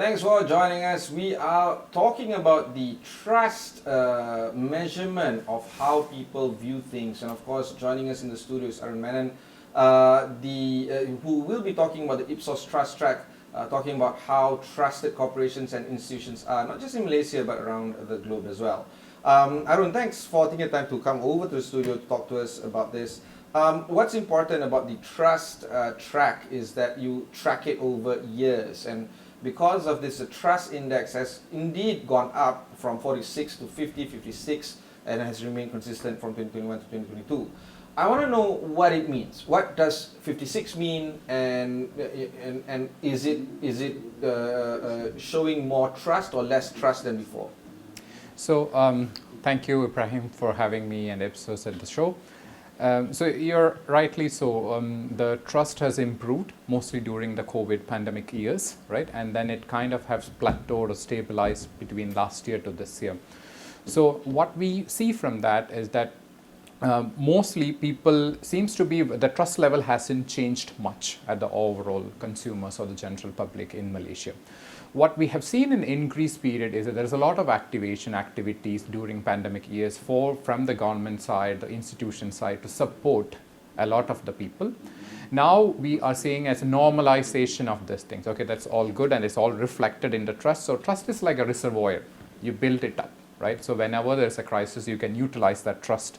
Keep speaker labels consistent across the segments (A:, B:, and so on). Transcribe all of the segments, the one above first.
A: Thanks for joining us. We are talking about the trust measurement of how people view things. And of course, joining us in the studio is Arun Menon, who will be talking about the Ipsos Trust Track, talking about how trusted corporations and institutions are, not just in Malaysia, but around the globe as well. Arun, thanks for taking the time to come over to the studio to talk to us about this. What's important about the trust track is that you track it over years, and because of this, the trust index has indeed gone up from 46 to 50, 56, and has remained consistent from 2021 to 2022. I want to know what it means. What does 56 mean, and is it showing more trust or less trust than before?
B: So thank you, Ibrahim, for having me and Ipsos at the show. So you're rightly so. The trust has improved mostly during the COVID pandemic years, right? And then it kind of has plateaued or stabilized between last year to this year. So what we see from that is that mostly people seems to be the trust level hasn't changed much at the overall consumers or the general public in Malaysia. What we have seen in increased period is that there's a lot of activities during pandemic years from the government side, the institution side, to support a lot of the people. Now we are seeing as a normalization of these things. Okay, that's all good and it's all reflected in the trust. So trust is like a reservoir. You build it up, right? So whenever there's a crisis, you can utilize that trust,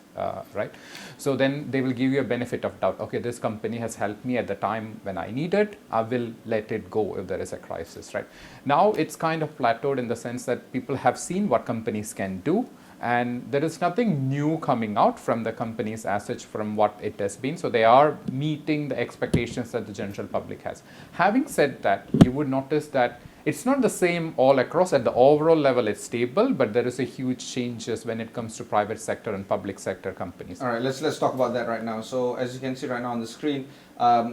B: right? So then they will give you a benefit of doubt. Okay, this company has helped me at the time when I need it. I will let it go if there is a crisis, right? Now it's kind of plateaued in the sense that people have seen what companies can do, and there is nothing new coming out from the companies as such from what it has been. So they are meeting the expectations that the general public has. Having said that, you would notice that it's not the same all across. At the overall level, it's stable, but there is a huge changes when it comes to private sector and public sector companies.
A: All right, let's talk about that right now. So as you can see right now on the screen,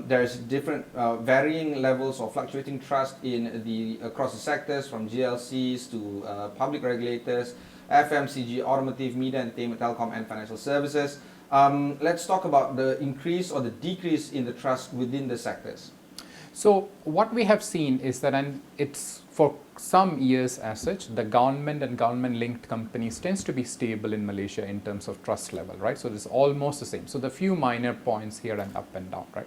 A: there's different varying levels of fluctuating trust across the sectors, from GLCs to public regulators, FMCG, automotive, media, entertainment, telecom, and financial services. Let's talk about the increase or the decrease in the trust within the sectors.
B: So what we have seen is that, and it's for some years as such, the government and government-linked companies tends to be stable in Malaysia in terms of trust level, right? So it's almost the same. So the few minor points here and up and down, right?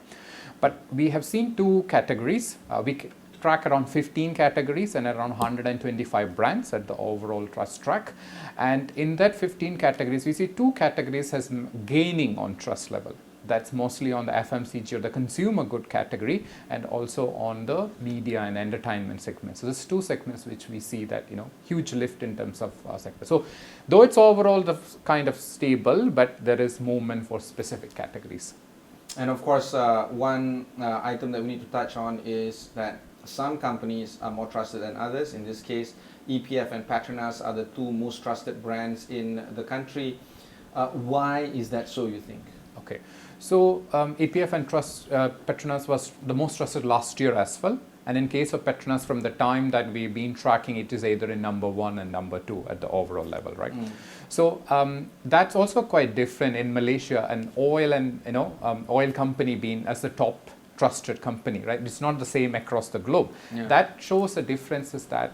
B: But we have seen two categories. We track around 15 categories and around 125 brands at the overall trust track. And in that 15 categories, we see two categories as gaining on trust level. That's mostly on the FMCG or the consumer good category, and also on the media and entertainment segment. So there's two segments which we see that, huge lift in terms of sector. So though it's overall the kind of stable, but there is movement for specific categories.
A: And of course, one item that we need to touch on is that some companies are more trusted than others. In this case, EPF and Petronas are the two most trusted brands in the country. Why is that so, you think?
B: Okay, so EPF and Petronas was the most trusted last year as well. And in case of Petronas, from the time that we've been tracking, it is either in number 1 and number 2 at the overall level, right? So that's also quite different in Malaysia. An oil and oil company being as the top trusted company, right? It's not the same across the globe. Yeah. That shows the difference is that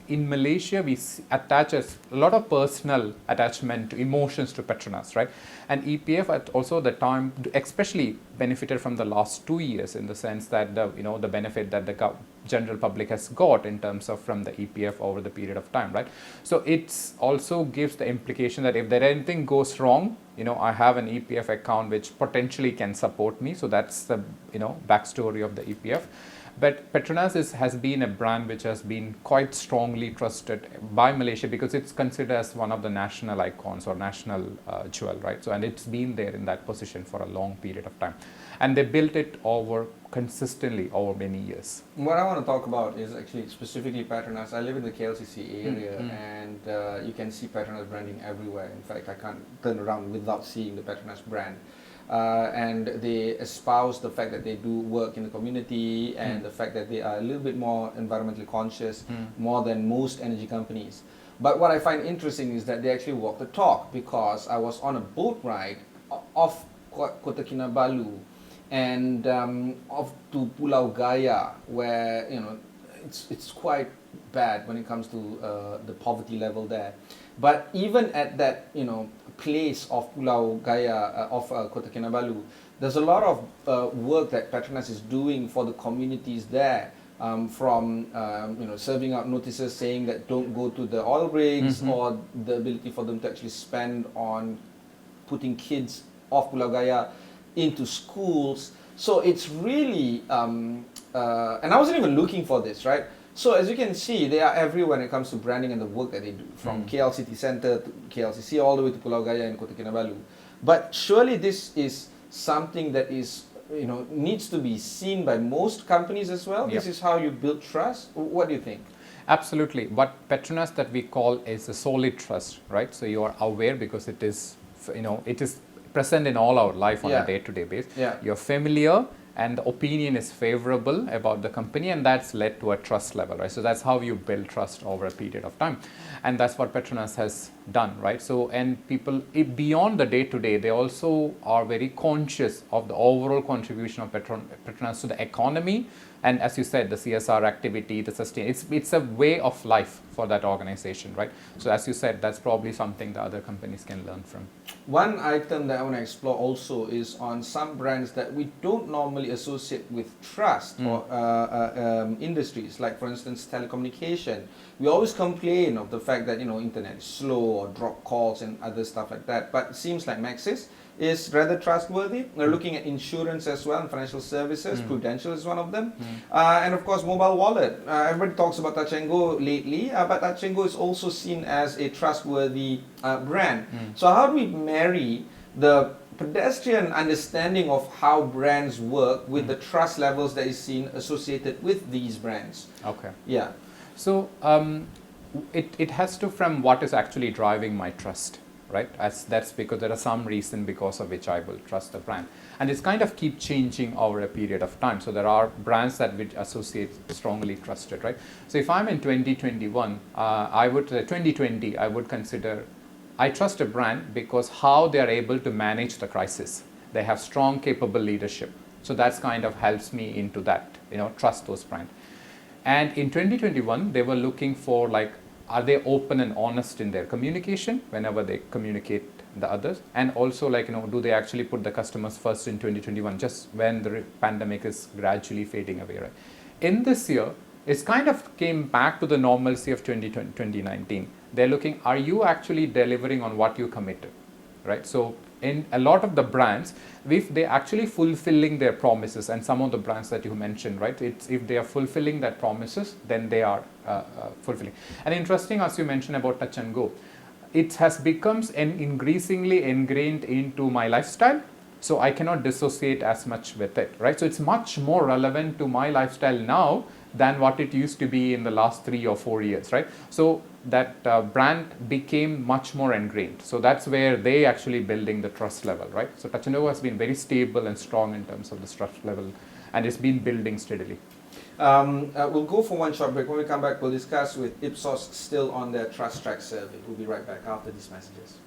B: in Malaysia, we attach a lot of personal attachment to emotions to Petronas, right? And EPF at also the time especially benefited from the last 2 years in the sense that the benefit that the general public has got in terms of from the EPF over the period of time, right? So it's also gives the implication that if there anything goes wrong, I have an EPF account which potentially can support me. So that's the backstory of the EPF. But Petronas has been a brand which has been quite strongly trusted by Malaysia because it's considered as one of the national icons or national jewel, right? So, and it's been there in that position for a long period of time. And they built it consistently over many years.
A: What I want to talk about is actually specifically Petronas. I live in the KLCC area and you can see Petronas branding everywhere. In fact, I can't turn around without seeing the Petronas brand. And they espouse the fact that they do work in the community and the fact that they are a little bit more environmentally conscious, more than most energy companies. But what I find interesting is that they actually walk the talk, because I was on a boat ride off Kota Kinabalu and off to Pulau Gaya, where it's quite bad when it comes to the poverty level there. But even at that, you know, place of Pulau Gaya, of Kota Kinabalu, there's a lot of work that Petronas is doing for the communities there. From you know, serving out notices saying that don't go to the oil rigs, or the ability for them to actually spend on putting kids off Pulau Gaya into schools. So it's really, and I wasn't even looking for this, right? So as you can see, they are everywhere when it comes to branding and the work that they do, from KL City Centre to KLCC all the way to Pulau Gaya and Kota Kinabalu. But surely this is something that is, you know, needs to be seen by most companies as well.
B: Yep.
A: This is how you build trust. What do you think?
B: Absolutely. What Petronas that we call is a solid trust, right? So you are aware because it is, you know, it is present in all our life on a day-to-day basis.
A: Yeah.
B: You're familiar and the opinion is favorable about the company, and that's led to a trust level, right? So that's how you build trust over a period of time. And that's what Petronas has done, right? So, and people, beyond the day-to-day, they also are very conscious of the overall contribution of Petronas to the economy. And as you said, the CSR activity, the sustain, it's a way of life for that organization, right? So as you said, that's probably something the other companies can learn from.
A: One item that I want to explore also is on some brands that we don't normally associate with trust or industries, like for instance telecommunication. We always complain of the fact that, you know, internet is slow or drop calls and other stuff like that, but it seems like Maxis is rather trustworthy. We're looking at insurance as well and financial services. Prudential is one of them. And of course mobile wallet. Everybody talks about Touch 'n Go lately, but Touch 'n Go is also seen as a trustworthy brand. So how do we marry the pedestrian understanding of how brands work with the trust levels that is seen associated with these brands?
B: Okay.
A: Yeah.
B: So it has to from what is actually driving my trust, right? That's because there are some reason because of which I will trust the brand, and it's kind of keep changing over a period of time. So there are brands that we associate strongly trusted, right? So if I'm in 2021, 2020, I would consider I trust a brand because how they are able to manage the crisis. They have strong, capable leadership. So that's kind of helps me into that, you know, trust those brands. And in 2021, they were looking for like, are they open and honest in their communication whenever they communicate the others? And also like, you know, do they actually put the customers first in 2021, just when the pandemic is gradually fading away, right? In this year, it's kind of came back to the normalcy of 2019. They're looking, are you actually delivering on what you committed, right? So in a lot of the brands, if they're actually fulfilling their promises, and some of the brands that you mentioned, right? It's if they are fulfilling that promises, then they are fulfilling. And interesting, as you mentioned about Touch 'n Go, it has become increasingly ingrained into my lifestyle. So I cannot dissociate as much with it, right? So it's much more relevant to my lifestyle now than what it used to be in the last 3 or 4 years, right? So that brand became much more ingrained. So that's where they actually building the trust level, right? So Touch 'n Go has been very stable and strong in terms of the trust level, and it's been building steadily.
A: We'll go for one short break. When we come back, we'll discuss with Ipsos still on their Trust Track survey. We'll be right back after these messages.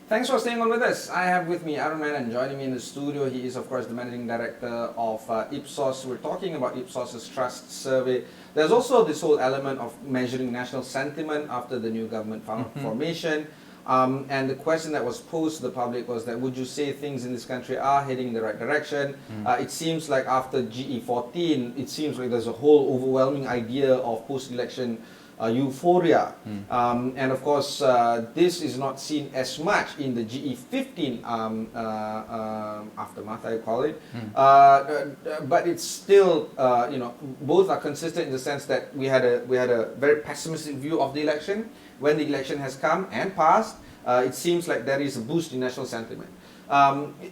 A: Thanks for staying on with us. I have with me Arun Menon joining me in the studio. He is, of course, the managing director of Ipsos. We're talking about Ipsos's trust survey. There's also this whole element of measuring national sentiment after the new government formation. And the question that was posed to the public was that, would you say things in this country are heading in the right direction? It seems like after GE14, it seems like there's a whole overwhelming idea of post-election euphoria. And of course, this is not seen as much in the GE15 aftermath, I call it. But it's still, you know, both are consistent in the sense that we had a very pessimistic view of the election. When the election has come and passed, it seems like there is a boost in national sentiment.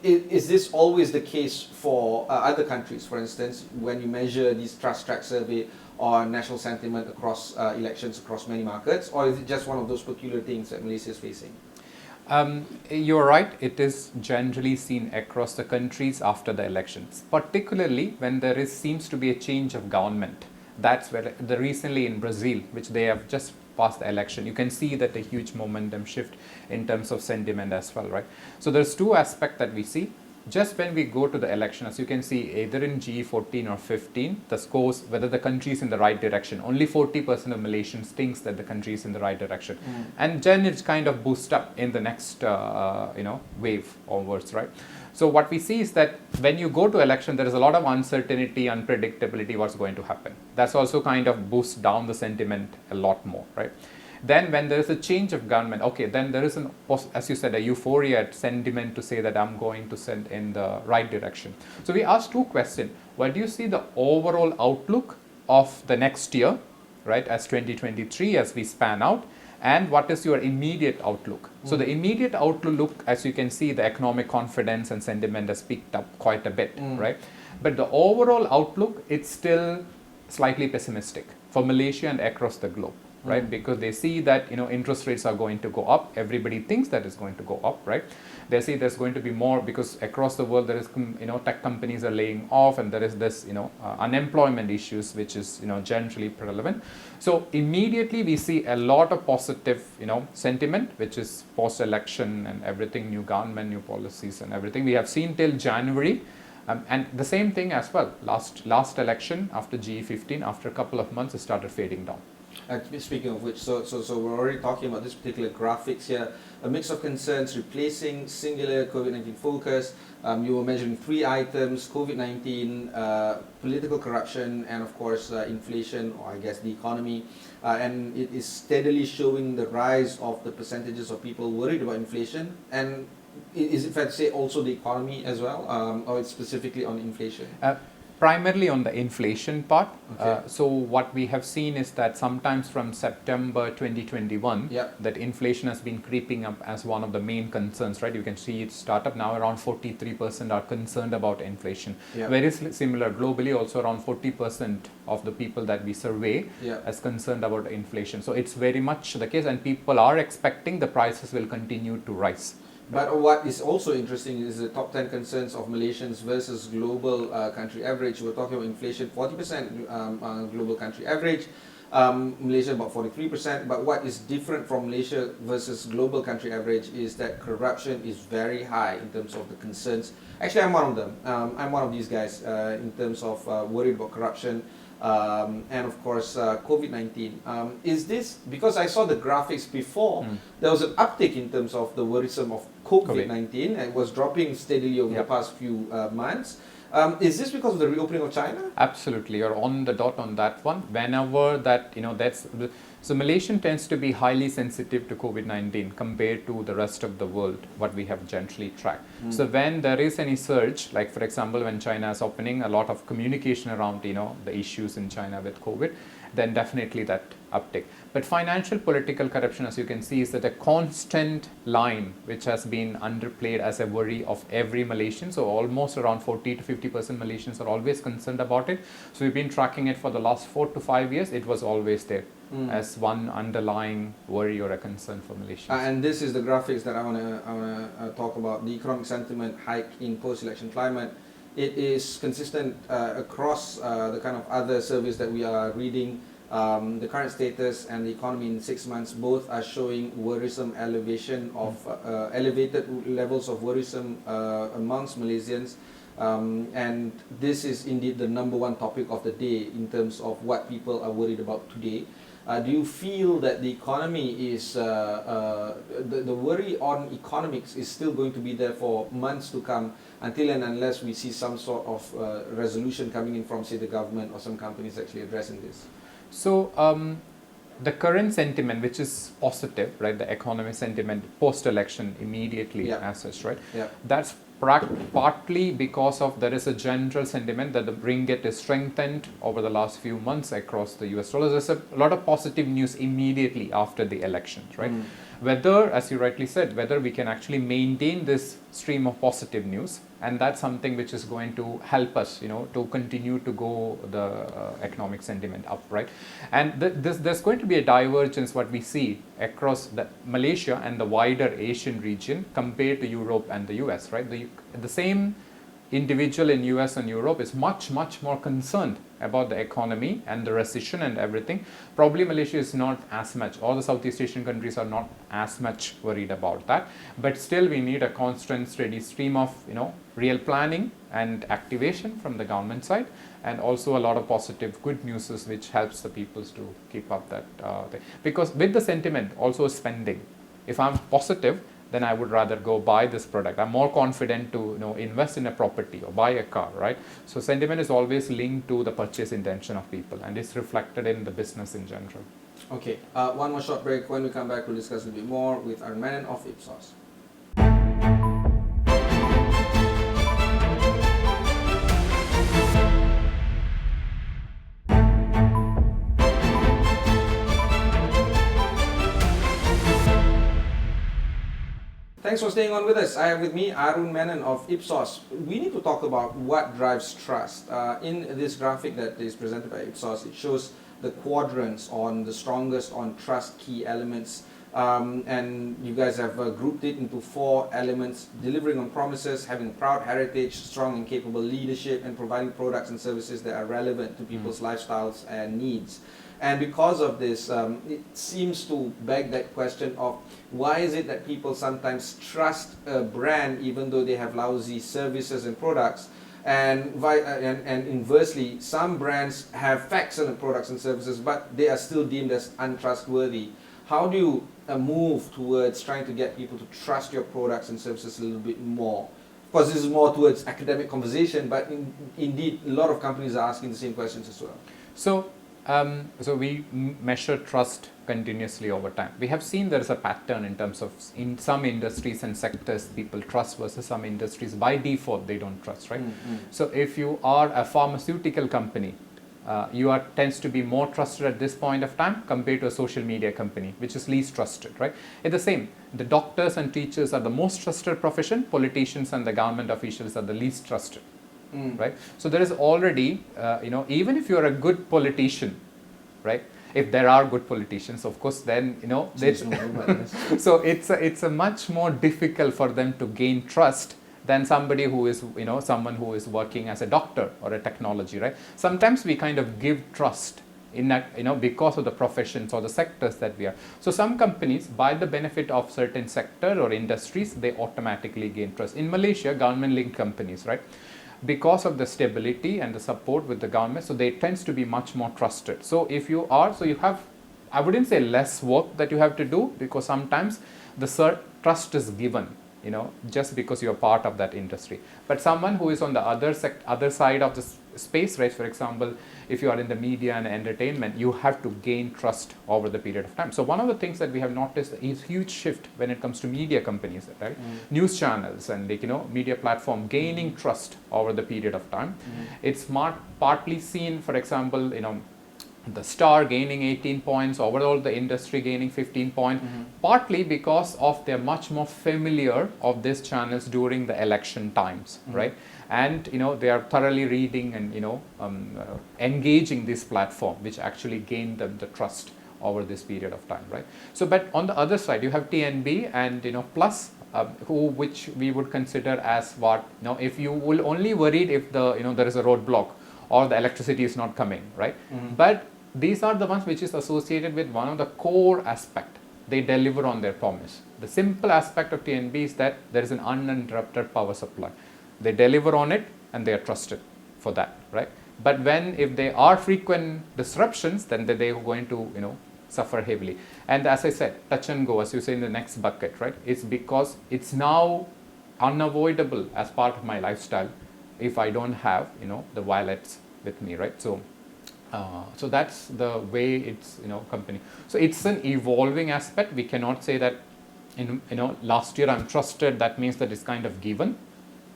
A: Is this always the case for other countries, for instance, when you measure these Trust Track survey on national sentiment across elections across many markets, or is it just one of those peculiar things that Malaysia is facing?
B: You're right, it is generally seen across the countries after the elections, particularly when there seems to be a change of government. That's where recently in Brazil, which they have just passed the election, you can see that a huge momentum shift in terms of sentiment as well, right? So there's two aspects that we see. just when we go to the election, as you can see, either in G14 or 15, the scores, whether the country is in the right direction, only 40% of Malaysians thinks that the country is in the right direction. And then it's kind of boost up in the next, wave onwards, right? So what we see is that when you go to election, there is a lot of uncertainty, unpredictability, what's going to happen. That's also kind of boosts down the sentiment a lot more, right? Then when there is a change of government, okay, then there is, as you said, a euphoria sentiment to say that I'm going to send in the right direction. So we asked two questions. What do you see the overall outlook of the next year, right, as 2023, as we span out? And what is your immediate outlook? So the immediate outlook, as you can see, the economic confidence and sentiment has picked up quite a bit, right? But the overall outlook, it's still slightly pessimistic for Malaysia and across the globe. Right, because they see that interest rates are going to go up. Everybody thinks that it's going to go up, right? They see there's going to be more because across the world there is tech companies are laying off, and there is this unemployment issues which is generally prevalent. So immediately we see a lot of positive sentiment, which is post election and everything, new government, new policies and everything. We have seen till January. And the same thing as well. Last election after G15, after a couple of months, it started fading down.
A: Speaking of which, so we're already talking about this particular graphics here. A mix of concerns replacing singular COVID-19 focus. You were measuring three items: COVID-19, political corruption, and of course inflation, or I guess the economy. And it is steadily showing the rise of the percentages of people worried about inflation. And is it fair to say also the economy as well, or it's specifically on inflation?
B: Primarily on the inflation part.
A: Okay.
B: So what we have seen is that sometimes from September 2021, that inflation has been creeping up as one of the main concerns, right? You can see it start up now. Around 43% are concerned about inflation. Very similar globally, also around 40% of the people that we survey as concerned about inflation. So it's very much the case, and people are expecting the prices will continue to rise.
A: But what is also interesting is the top 10 concerns of Malaysians versus global country average. We're talking about inflation, 40% global country average, Malaysia about 43%. But what is different from Malaysia versus global country average is that corruption is very high in terms of the concerns. Actually, I'm one of them. I'm one of these guys in terms of worried about corruption. And of course COVID-19. Is this, because I saw the graphics before, there was an uptick in terms of the worrisome of COVID-19, and it was dropping steadily over the past few months. Is this because of the reopening of China?
B: Absolutely, you're on the dot on that one. Whenever that, so Malaysian tends to be highly sensitive to COVID-19 compared to the rest of the world, what we have generally tracked. So when there is any surge, like for example, when China is opening, a lot of communication around, the issues in China with COVID, then definitely that uptick. But financial political corruption, as you can see, is that a constant line which has been underplayed as a worry of every Malaysian. So almost around 40 to 50% Malaysians are always concerned about it. So we've been tracking it for the last 4 to 5 years. It was always there as one underlying worry or a concern for Malaysians.
A: And this is the graphics that I want to talk about. The economic sentiment hike in post-election climate. It is consistent across the kind of other surveys that we are reading. The current status and the economy in 6 months both are showing worrisome elevation of elevated levels of worrisome amongst Malaysians. And this is indeed the number one topic of the day in terms of what people are worried about today. Do you feel that the economy is, the worry on economics is still going to be there for months to come, until and unless we see some sort of resolution coming in from, say, the government or some companies actually addressing this?
B: So the current sentiment, which is positive, right, the economic sentiment post-election immediately as such, right, that's partly because of there is a general sentiment that the ringgit is strengthened over the last few months across the US dollars. There's a lot of positive news immediately after the elections, right? Whether, as you rightly said, whether we can actually maintain this stream of positive news, and that's something which is going to help us, to continue to go the economic sentiment up, right? And there's going to be a divergence, what we see across Malaysia and the wider Asian region compared to Europe and the US, right? The same individual in US and Europe is much more concerned about the economy and the recession and everything, probably Malaysia is not as much, all the Southeast Asian countries are not as much worried about that. But still we need a constant steady stream of real planning and activation from the government side, and also a lot of positive good news which helps the people to keep up that thing. Because with the sentiment also spending, if I'm positive, then I would rather go buy this product. I'm more confident to invest in a property or buy a car, right? So sentiment is always linked to the purchase intention of people, and it's reflected in the business in general.
A: Okay, one more short break. When we come back, we'll discuss a little bit more with Arun Menon of Ipsos. Thanks for staying on with us. I have with me Arun Menon of Ipsos. We need to talk about what drives trust. In this graphic that is presented by Ipsos, it shows the quadrants on the strongest on trust key elements. And you guys have grouped it into 4 elements: delivering on promises, having proud heritage, strong and capable leadership, and providing products and services that are relevant to people's lifestyles and needs. And because of this, it seems to beg that question of why is it that people sometimes trust a brand even though they have lousy services and products, and inversely, some brands have excellent products and services but they are still deemed as untrustworthy. How do you move towards trying to get people to trust your products and services a little bit more? Of course, this is more towards academic conversation, but indeed, a lot of companies are asking the same questions as well.
B: So we measure trust continuously over time. We have seen there is a pattern in terms of in some industries and sectors people trust versus some industries by default they don't trust, right? So if you are a pharmaceutical company, you tends to be more trusted at this point of time compared to a social media company, which is least trusted, right? It's the same. The doctors and teachers are the most trusted profession. Politicians and the government officials are the least trusted. Right? So there is already, even if you are a good politician, right? If there are good politicians, of course, then so it's a much more difficult for them to gain trust than somebody who is someone who is working as a doctor or a technology, right? Sometimes we kind of give trust in that, because of the professions or the sectors that we are. So some companies, by the benefit of certain sector or industries, they automatically gain trust. In Malaysia, government-linked companies, right? Because of the stability and the support with the government, so they tends to be much more trusted. So if you have, I wouldn't say less work that you have to do, because sometimes the trust is given, just because you're part of that industry. But someone who is on the other side of the space, right? For example, if you are in the media and entertainment, you have to gain trust over the period of time. So one of the things that we have noticed is huge shift when it comes to media companies, right? News channels and media platform gaining trust over the period of time. It's partly seen, for example, the Star gaining 18 points, overall the industry gaining 15 points, partly because of they're much more familiar of these channels during the election times, right? And they are thoroughly reading and engaging this platform, which actually gained them the trust over this period of time, right? So, but on the other side, you have TNB and Plus, which we would consider as what if you will only worried if the there is a roadblock or the electricity is not coming, right? But these are the ones which is associated with one of the core aspect. They deliver on their promise. The simple aspect of TNB is that there is an uninterrupted power supply. They deliver on it and they are trusted for that, right? But if there are frequent disruptions, then they are going to suffer heavily. And as I said, touch and go, as you say, in the next bucket, right? It's because it's now unavoidable as part of my lifestyle if I don't have the wallets with me, right? So that's the way it's company. So it's an evolving aspect. We cannot say that last year I'm trusted, that means that it's kind of given.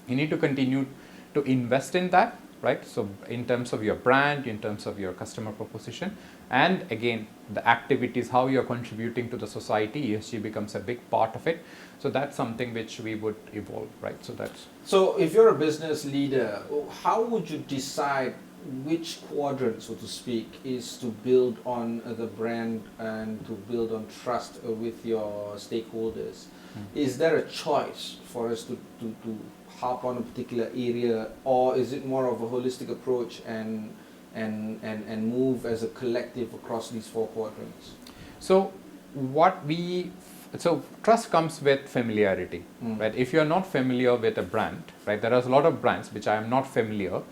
B: You need to continue to invest in that, right? So in terms of your brand, in terms of your customer proposition, and again the activities, how you're contributing to the society, ESG becomes a big part of it. So that's something which we would evolve, right? So
A: if you're a business leader, how would you decide which quadrant, so to speak, is to build on the brand and to build on trust with your stakeholders? Is there a choice for us to harp on a particular area, or is it more of a holistic approach and and move as a collective across these four quadrants?
B: So so trust comes with familiarity, right? If you're not familiar with a brand, right, there are a lot of brands which I am not familiar,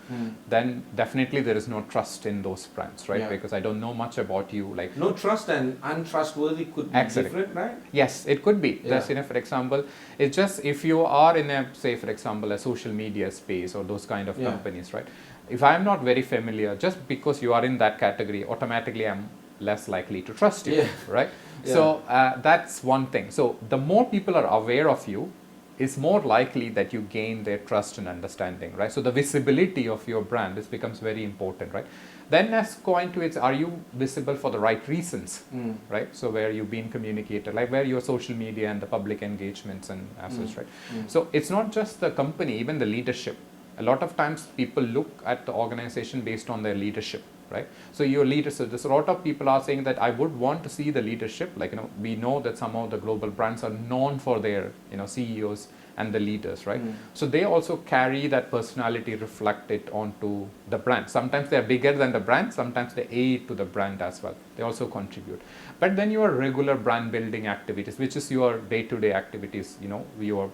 B: then definitely there is no trust in those brands, right?
A: Yeah.
B: Because I don't know much about you. Like
A: No trust and untrustworthy could be
B: Exactly.
A: different, right?
B: Yes, it could be.
A: Yeah.
B: That's, for example, it's just if you are in a, say, for example, a social media space or those kind of
A: Yeah.
B: companies, right? If I'm not very familiar, just because you are in that category, automatically I'm less likely to trust you,
A: Yeah.
B: right?
A: Yeah.
B: So that's one thing. So the more people are aware of you, it's more likely that you gain their trust and understanding, right? So the visibility of your brand becomes very important, right? Then as going to it, are you visible for the right reasons, right? So where you've been communicated, like where your social media and the public engagements and as such, right? So it's not just the company, even the leadership. A lot of times people look at the organization based on their leadership, right? So your leadership, there's a lot of people are saying that I would want to see the leadership, like, we know that some of the global brands are known for their, CEOs and the leaders, right? So they also carry that personality reflected onto the brand. Sometimes they're bigger than the brand, sometimes they aid to the brand as well. They also contribute. But then your regular brand building activities, which is your day-to-day activities, your,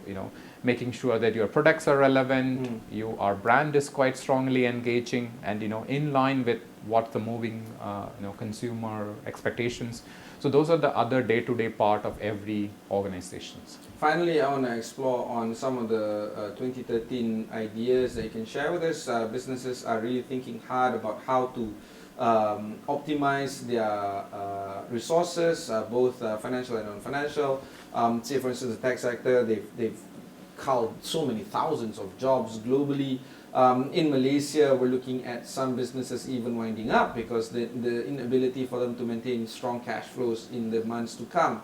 B: making sure that your products are relevant, our brand is quite strongly engaging and, in line with what the moving, consumer expectations. So those are the other day-to-day part of every organizations.
A: Finally, I want to explore on some of the 2013 ideas that you can share with us. Businesses are really thinking hard about how to optimize their resources, both financial and non-financial. Say, for instance, the tech sector, they've culled so many thousands of jobs globally. In Malaysia, we're looking at some businesses even winding up because the inability for them to maintain strong cash flows in the months to come.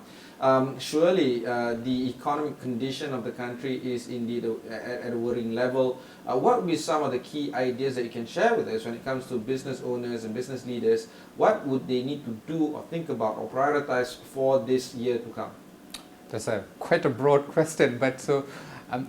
A: Surely the economic condition of the country is indeed at a worrying level. What would be some of the key ideas that you can share with us when it comes to business owners and business leaders? What would they need to do or think about or prioritize for this year to come?
B: That's quite a broad question, but so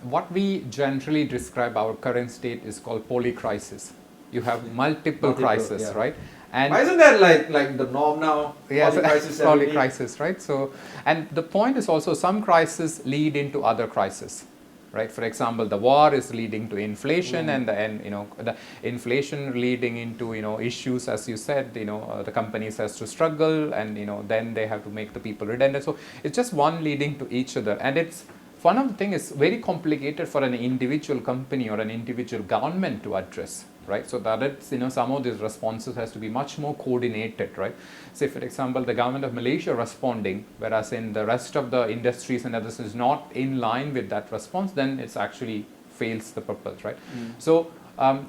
B: what we generally describe our current state is called polycrisis. You have multiple crises,
A: yeah.
B: right? And
A: why isn't that like the norm now?
B: Yes,
A: Polycrisis
B: crisis, right? So, and the point is also some crises lead into other crises, right? For example, the war is leading to inflation, and the inflation leading into issues, as you said, the companies has to struggle, and then they have to make the people redundant. So it's just one leading to each other, and it's one of the things is very complicated for an individual company or an individual government to address, right? So that it's, some of these responses has to be much more coordinated, right? Say, for example, the government of Malaysia responding, whereas in the rest of the industries and others is not in line with that response, then it's actually fails the purpose, right? So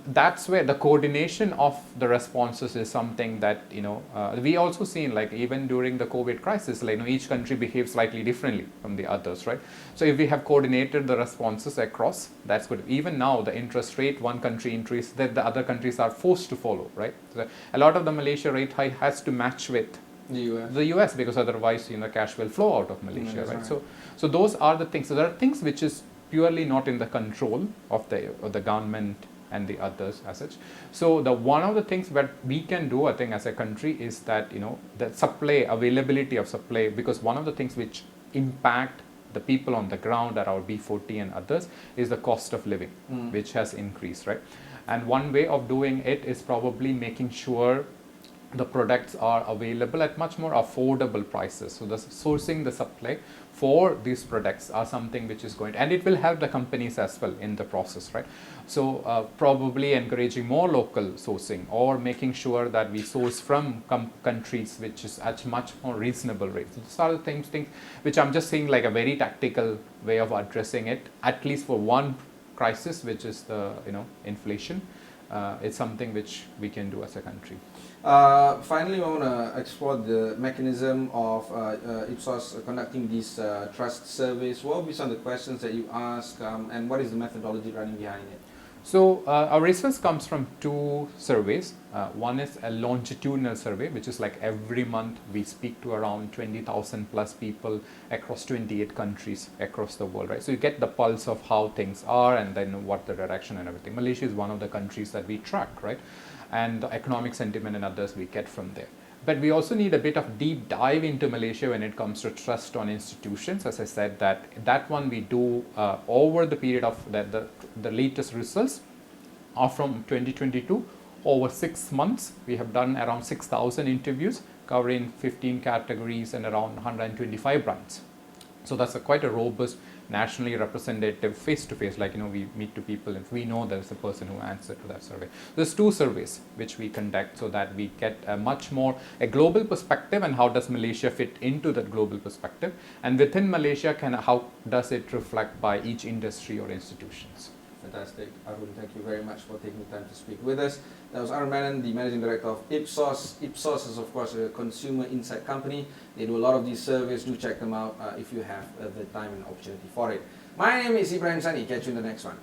B: that's where the coordination of the responses is something that we also seen, like even during the COVID crisis, like each country behaves slightly differently from the others, right? So if we have coordinated the responses across, that's good. Even now the interest rate, one country increase, that the other countries are forced to follow, right? So a lot of the Malaysia rate hike has to match with the US because otherwise cash will flow out of Malaysia, right? So those are the things. So there are things which is purely not in the control of the government and the others as such. So the one of the things that we can do, I think, as a country is that the supply, availability of supply, because one of the things which impact the people on the ground at our B40 and others is the cost of living, which has increased, right? And one way of doing it is probably making sure the products are available at much more affordable prices. So the sourcing the supply for these products are something which is going, and it will help the companies as well in the process, right? So probably encouraging more local sourcing or making sure that we source from countries which is at much more reasonable rates. So these are the things which I'm just saying like a very tactical way of addressing it, at least for one crisis, which is the inflation. It's something which we can do as a country.
A: Finally, I want to explore the mechanism of Ipsos conducting these trust surveys. What will be some of the questions that you ask, and what is the methodology running behind it?
B: So our research comes from two surveys. One is a longitudinal survey, which is like every month we speak to around 20,000 plus people across 28 countries across the world, right? So you get the pulse of how things are and then what the direction and everything. Malaysia is one of the countries that we track, right? And the economic sentiment and others we get from there. But we also need a bit of deep dive into Malaysia when it comes to trust on institutions. As I said, that one we do over the period of the latest results are from 2022. Over 6 months, we have done around 6,000 interviews covering 15 categories and around 125 brands. So that's quite a robust, nationally representative face-to-face, like, we meet to people if we know there's a person who answered to that survey. There's two surveys which we conduct so that we get a global perspective and how does Malaysia fit into that global perspective, and within Malaysia, how does it reflect by each industry or institutions.
A: Fantastic. Arun, thank you very much for taking the time to speak with us. That was Arun Menon, the Managing Director of Ipsos. Ipsos is, of course, a consumer insight company. They do a lot of these surveys. Do check them out if you have the time and opportunity for it. My name is Ibrahim Sani. Catch you in the next one.